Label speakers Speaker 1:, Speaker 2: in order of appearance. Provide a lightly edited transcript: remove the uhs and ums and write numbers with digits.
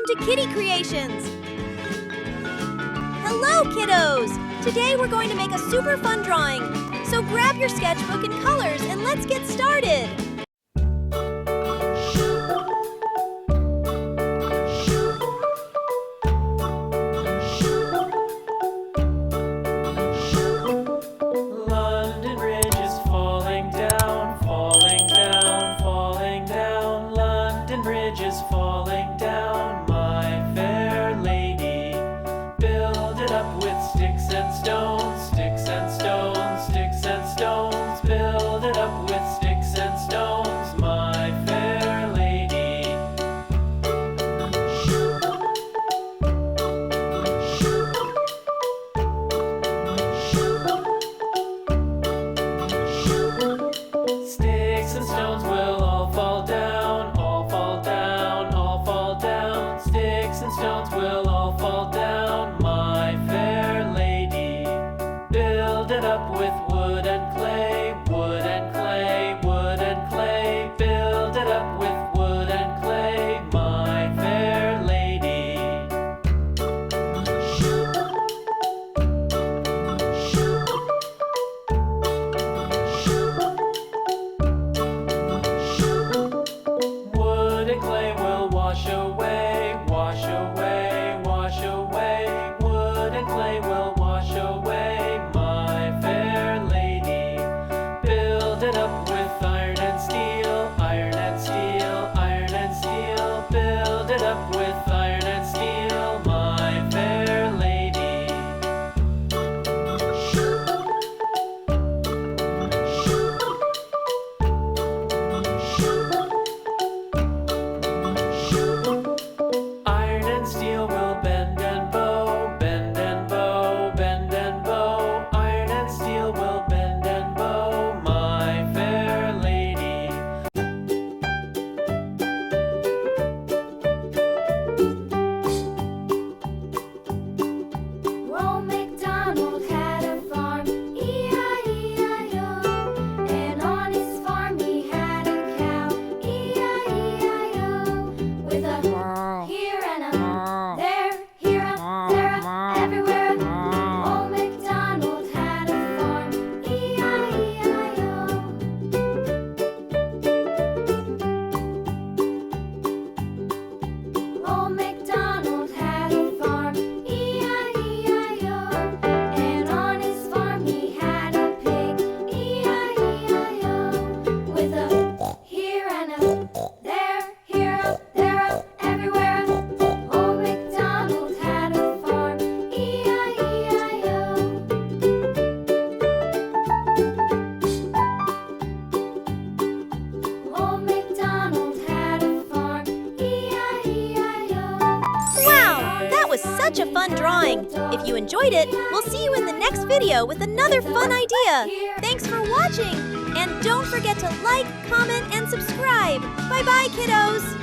Speaker 1: Welcome to Kitty Creations! Hello, kiddos! Today we're going to make a super fun drawing. So grab your sketchbook and colors and let's get started!
Speaker 2: London Bridge is falling down, falling down, falling down. London Bridge is falling down, my fair lady. Build it up with sticks and stones, sticks and stones, sticks and stones. Build it up with sticks and stones, my fair lady. Sticks and stones will all fall down, all fall down, all fall down. Sticks and stones will all fall down, my fair lady. Build it up with wood and clay, wood and clay, wood and clay. Build it up with wood and clay, my fair lady. Wood and clay will wash away, wash away, wash away. Wood and clay will wash away, my fair lady. Build it up with iron and steel, iron and steel, iron and steel. Build it up with iron and steel, my fair lady. Iron and steel will bend and bow, bend and bow, bend and bow. Iron and steel will bend and bow, my fair lady.
Speaker 3: Old MacDonald had a farm, E-I-E-I-O. And on his farm he had a cow, E-I-E-I-O. With a here and a there, here a, there a, everywhere. Old MacDonald had a farm, E-I-E-I-O. Old MacDonald had a farm, E-I-E-I-O. And on his farm he had a pig, E-I-E-I-O. With a here and a there, here a, there a, everywhere. Old MacDonald had a farm, E-I-E-I-O. Old MacDonald had a farm, E-I-E-I-O.
Speaker 1: Wow, that was such a fun drawing! If you enjoyed it, we'll see you in the next video with another fun idea! Thanks for watching! And don't forget to like, comment, and subscribe! Bye-bye, kiddos!